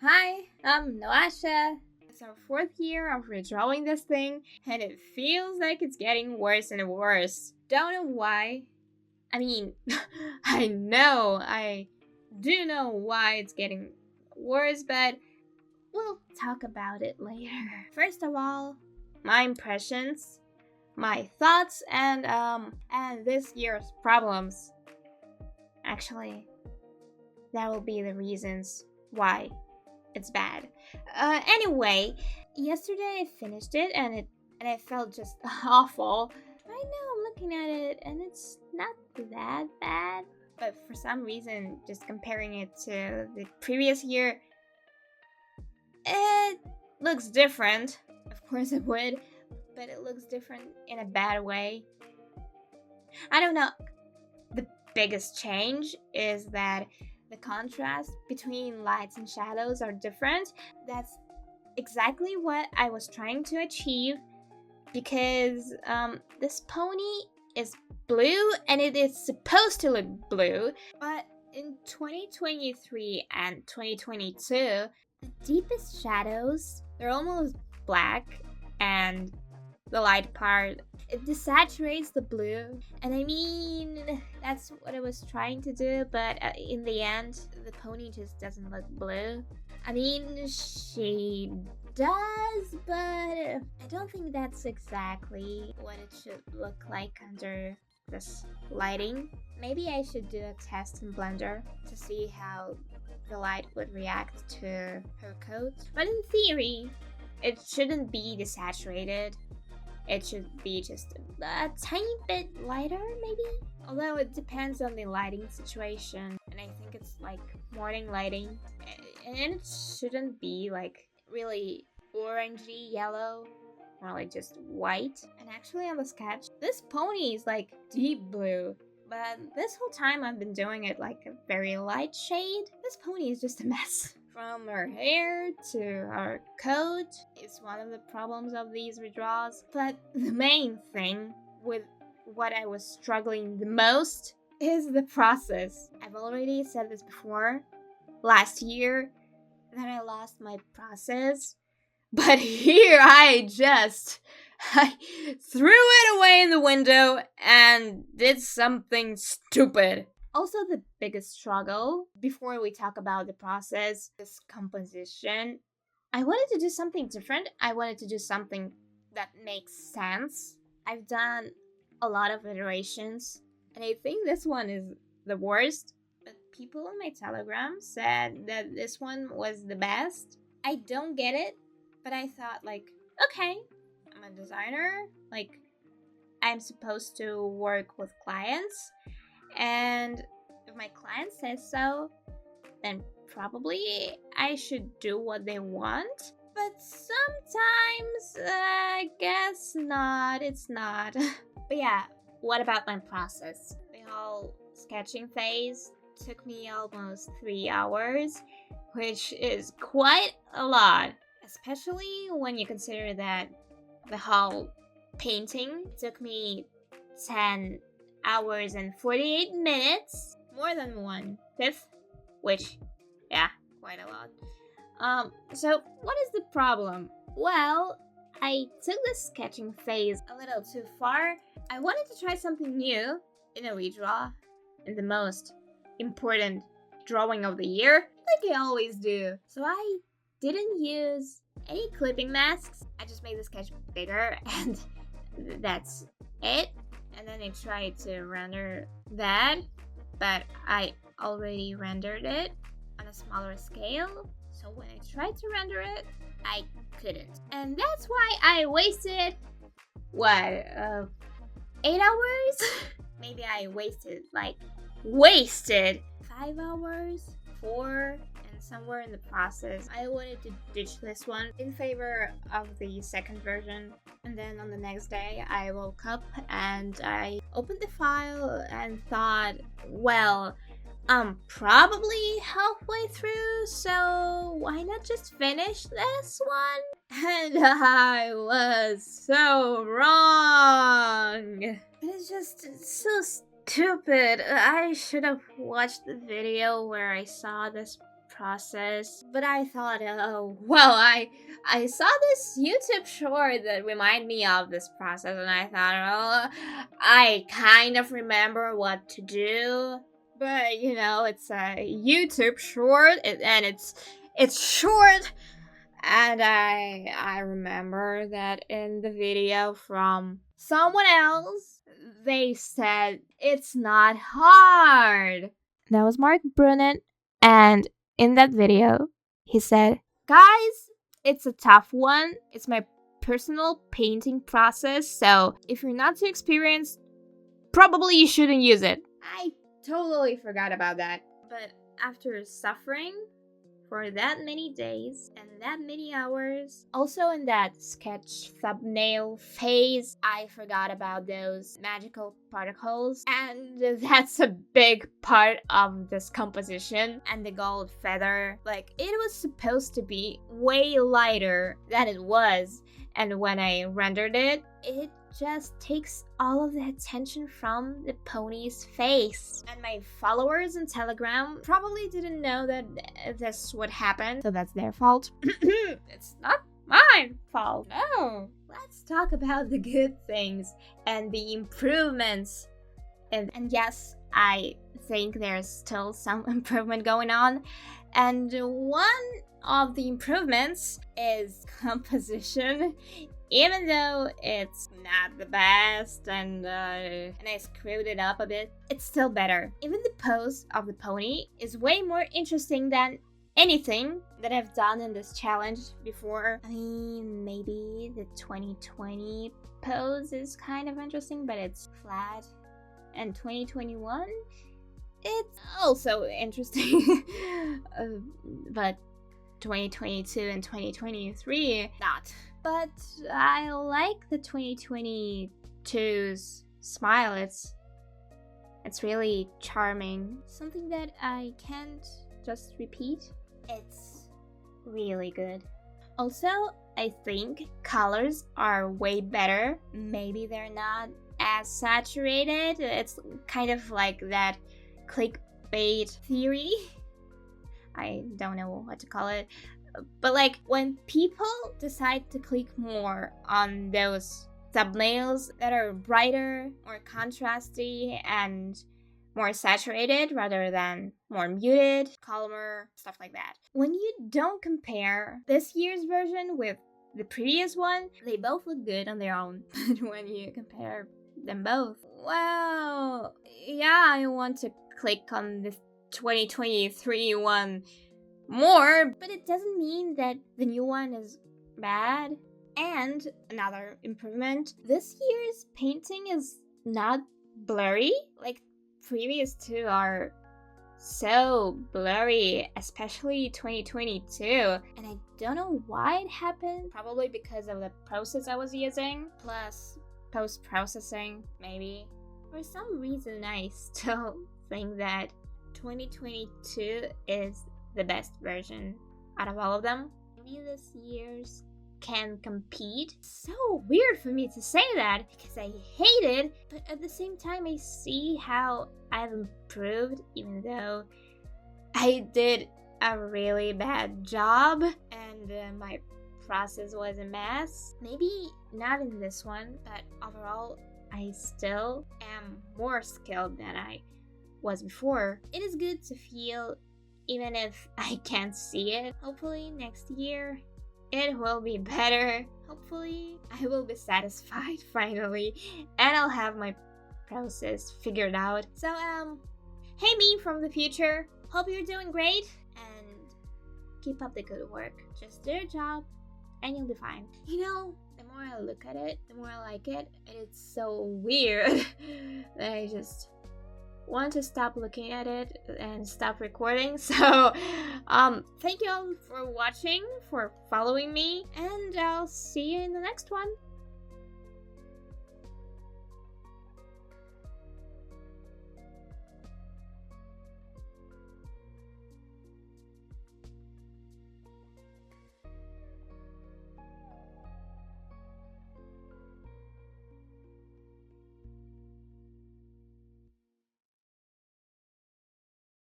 Hi, I'm Noasha. It's our fourth year of redrawing this thing, and it feels like it's getting worse and worse. Don't know why. I mean, I do know why it's getting worse, but we'll talk about it later. First of all, my impressions, my thoughts, and this year's problems. Actually, that will be the reasons why it's bad. Anyway, yesterday I finished it and I felt just awful. Right now I'm looking at it and it's not that bad. But for some reason, just comparing it to the previous year, it looks different. Of course it would, but it looks different in a bad way. I don't know. The biggest change is that the contrast between lights and shadows are different. That's exactly what I was trying to achieve because this pony is blue and it is supposed to look blue, but in 2023 and 2022, the deepest shadows, they're almost black, and the light part, it desaturates the blue. And I mean, that's what I was trying to do, but in the end, the pony just doesn't look blue. I mean, she does, but I don't think that's exactly what it should look like under this lighting. Maybe I should do a test in Blender to see how the light would react to her coat. But in theory, it shouldn't be desaturated. It should be just a tiny bit lighter, maybe? Although it depends on the lighting situation, and I think it's like morning lighting, and it shouldn't be like really orangey yellow, more like just white. And actually on the sketch, this pony is like deep blue, but this whole time I've been doing it like a very light shade. This pony is just a mess. From her hair to her coat is one of the problems of these redraws. But the main thing with what I was struggling the most is the process. I've already said this before, last year, that I lost my process. But here I threw it away in the window and did something stupid. Also, the biggest struggle, before we talk about the process, is composition. I wanted to do something different. I wanted to do something that makes sense. I've done a lot of iterations, and I think this one is the worst. But people on my Telegram said that this one was the best. I don't get it, but I thought, like, okay, I'm a designer. Like, I'm supposed to work with clients. And if my client says so, then probably I should do what they want. But sometimes, I guess not. It's not. But yeah, what about my process? The whole sketching phase took me almost 3 hours, which is quite a lot. Especially when you consider that the whole painting took me 10 hours and 48 minutes, more than 1/5, which, yeah, quite a lot. So what is the problem? Well, I took the sketching phase a little too far. I wanted to try something new in a redraw, in the most important drawing of the year, like I always do. So I didn't use any clipping masks. I just made the sketch bigger, and that's it. And then I tried to render that, but I already rendered it on a smaller scale. So when I tried to render it, I couldn't. And that's why I wasted, 8 hours? Maybe I wasted 5 hours, 4, and somewhere in the process, I wanted to ditch this one in favor of the second version. And then on the next day, I woke up and I opened the file and thought, well, I'm probably halfway through, so why not just finish this one? And I was so wrong. It's just so stupid. I should have watched the video where I saw this process. But I thought, oh, well, I saw this YouTube short that reminded me of this process, and I thought, oh, I kind of remember what to do. But, you know, it's a YouTube short, and it's short. And I remember that in the video from someone else, they said it's not hard. That was Mark Brunet, and in that video, he said, guys, it's a tough one. It's my personal painting process, so if you're not too experienced, probably you shouldn't use it. I totally forgot about that. But after suffering for that many days and that many hours, also in that sketch thumbnail phase, I forgot about those magical particles, and that's a big part of this composition. And the gold feather, like, it was supposed to be way lighter than it was, and when I rendered it, it just takes all of the attention from the pony's face. And my followers on Telegram probably didn't know that this would happen, so that's their fault. It's not my fault. No. Let's talk about the good things and the improvements. And yes, I think there's still some improvement going on. And one of the improvements is composition. Even though it's not the best and I screwed it up a bit, it's still better. Even the pose of the pony is way more interesting than anything that I've done in this challenge before. I mean, maybe the 2020 pose is kind of interesting, but it's flat. And 2021, it's also interesting. But 2022 and 2023, not. But I like the 2022's smile. It's really charming. Something that I can't just repeat. It's really good. Also, I think colors are way better. Maybe they're not as saturated. It's kind of like that clickbait theory. I don't know what to call it. But like when people decide to click more on those thumbnails that are brighter, more contrasty, and more saturated rather than more muted, calmer, stuff like that. When you don't compare this year's version with the previous one, they both look good on their own. But when you compare them both, well, yeah, I want to click on the 2023 one more, but it doesn't mean that the new one is bad. And another improvement, this year's painting is not blurry. Like previous two are so blurry, especially 2022, and I don't know why it happened. Probably because of the process I was using, plus post-processing, maybe. For some reason, I still think that 2022 is the best version out of all of them. Maybe this year's can compete. So weird for me to say that because I hate it, but at the same time I see how I've improved even though I did a really bad job and my process was a mess. Maybe not in this one, but overall I still am more skilled than I was before. It is good to feel even if I can't see it. Hopefully next year it will be better. Hopefully I will be satisfied finally and I'll have my process figured out. So hey me from the future, hope you're doing great and keep up the good work. Just do your job and you'll be fine. You know, the more I look at it, the more I like it, and it's so weird that I just want to stop looking at it and stop recording. So thank you all for watching, for following me, and I'll see you in the next one.